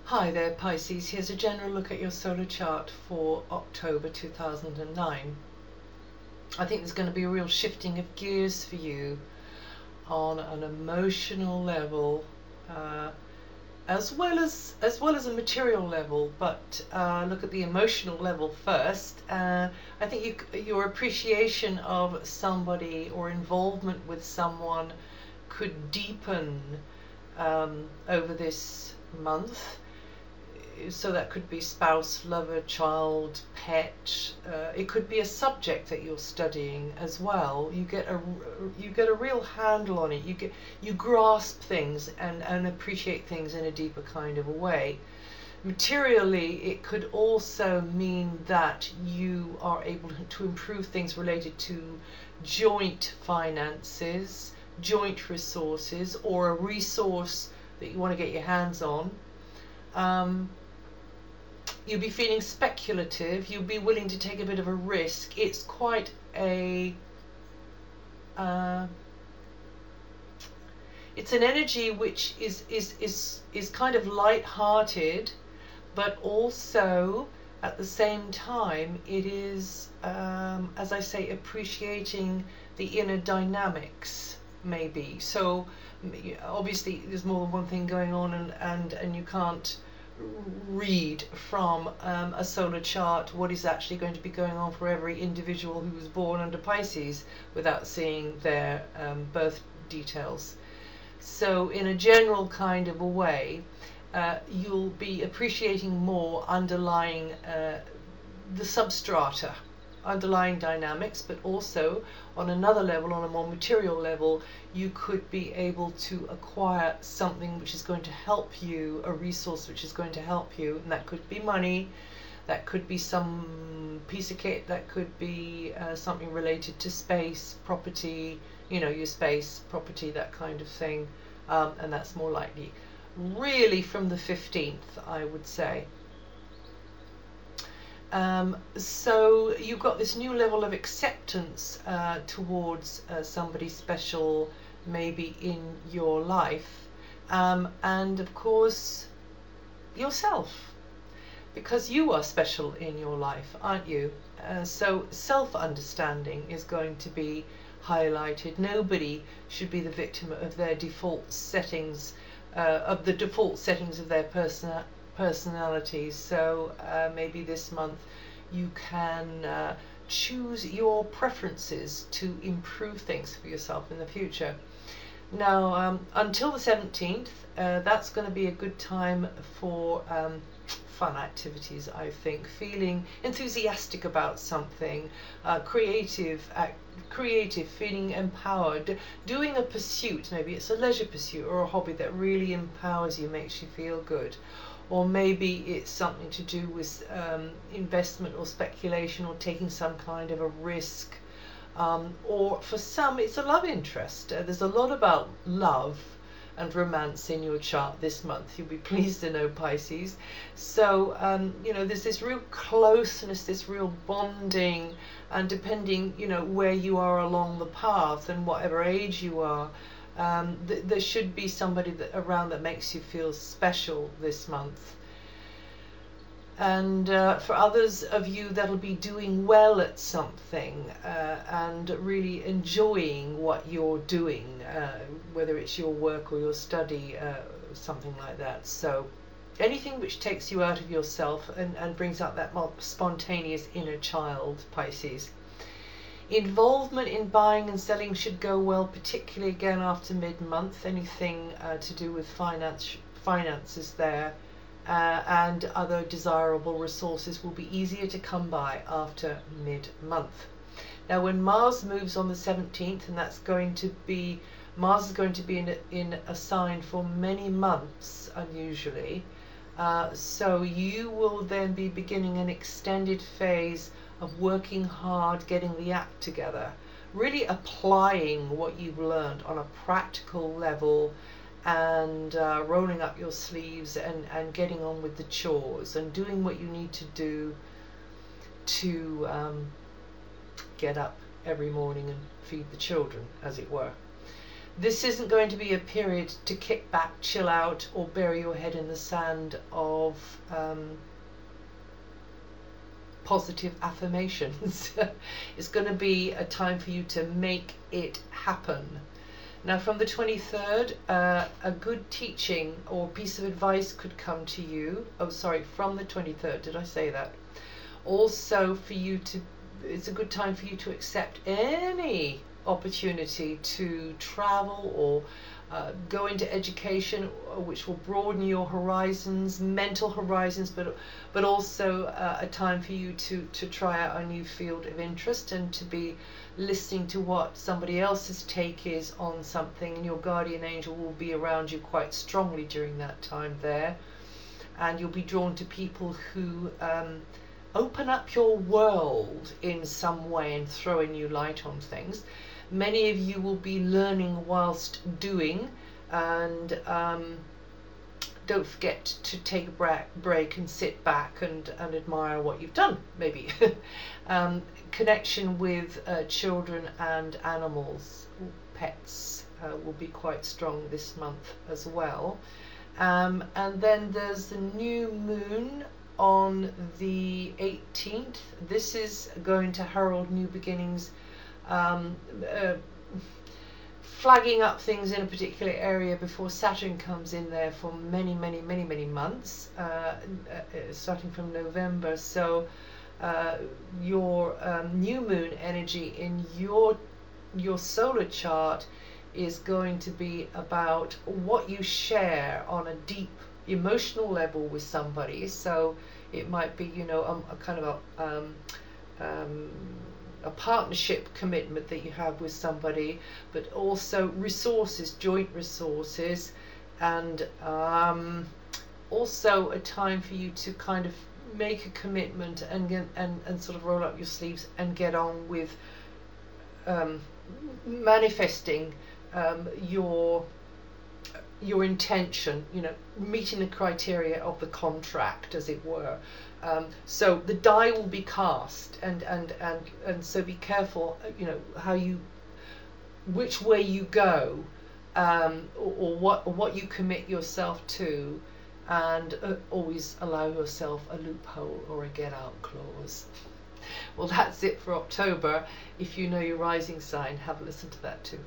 Hi there, Pisces. Here's a general look at your solar chart for October 2009. I think there's going to be a real shifting of gears for you on an emotional level, as well as a material level. But look at the emotional level first. I think your appreciation of somebody or involvement with someone could deepen over this month. So that could be spouse, lover, child, pet. It could be a subject that you're studying as well. You get a real handle on it. You grasp things and appreciate things in a deeper kind of a way. Materially, it could also mean that you are able to improve things related to joint finances, joint resources, or a resource that you want to get your hands on. You'll be feeling speculative. You'll be willing to take a bit of a risk. It's quite a it's an energy which is kind of light-hearted, but also at the same time it is, as I say, appreciating the inner dynamics, maybe. So obviously there's more than one thing going on, and you can't read from a solar chart what is actually going to be going on for every individual who was born under Pisces without seeing their birth details. So in a general kind of a way, you'll be appreciating more underlying the substrata, underlying dynamics, but also on another level, on a more material level, you could be able to acquire something which is going to help you, a resource which is going to help you, and that could be money, that could be some piece of kit, that could be something related to space, property, your space, property, that kind of thing, and that's more likely really from the 15th, I would say. So you've got this new level of acceptance towards somebody special maybe in your life, and of course yourself, because you are special in your life, aren't you? So self-understanding is going to be highlighted. Nobody should be the victim of their default settings, of the default settings of their personalities. So maybe this month you can choose your preferences to improve things for yourself in the future. Now until the 17th, that's going to be a good time for fun activities, I think. Feeling enthusiastic about something, creative, feeling empowered, doing a pursuit. Maybe it's a leisure pursuit or a hobby that really empowers you, makes you feel good. Or maybe it's something to do with investment or speculation, or taking some kind of a risk. Or for some, it's a love interest. There's a lot about love and romance in your chart this month. You'll be pleased to know, Pisces. So, there's this real closeness, this real bonding, and depending, where you are along the path and whatever age you are, there should be somebody around that makes you feel special this month. And for others of you, that'll be doing well at something and really enjoying what you're doing, whether it's your work or your study, something like that. So anything which takes you out of yourself and brings out that more spontaneous inner child, Pisces. Involvement in buying and selling should go well, particularly again after mid-month. Anything to do with finances there. And other desirable resources will be easier to come by after mid-month. Now when Mars moves on the 17th, and Mars is going to be in a sign for many months, unusually, so you will then be beginning an extended phase of working hard, getting the act together, really applying what you've learned on a practical level, and rolling up your sleeves and getting on with the chores and doing what you need to do to get up every morning and feed the children, as it were. This isn't going to be a period to kick back, chill out, or bury your head in the sand of positive affirmations. It's going to be a time for you to make it happen. Now from the 23rd, a good teaching or piece of advice could come to you. Oh, sorry, from the 23rd, did I say that? Also for you to, it's a good time for you to accept any opportunity to travel or go into education, which will broaden your horizons, mental horizons, but also a time for you to try out a new field of interest and to be listening to what somebody else's take is on something, and your guardian angel will be around you quite strongly during that time there, and you'll be drawn to people who open up your world in some way and throw a new light on things. Many of you will be learning whilst doing, and don't forget to take a break and sit back and admire what you've done, maybe. Connection with children and animals, pets, will be quite strong this month as well. And then there's the new moon on the 18th. This is going to herald new beginnings, flagging up things in a particular area before Saturn comes in there for many months, starting from November. So your new moon energy in your solar chart is going to be about what you share on a deep emotional level with somebody. So it might be, you know, a kind of a partnership commitment that you have with somebody, but also resources, joint resources, and also a time for you to kind of make a commitment and sort of roll up your sleeves and get on with manifesting your intention, you know, meeting the criteria of the contract, as it were. So the die will be cast, and so be careful, you know, which way you go, or what you commit yourself to, and always allow yourself a loophole or a get out clause. Well, that's it for October. If you know your rising sign, have a listen to that too.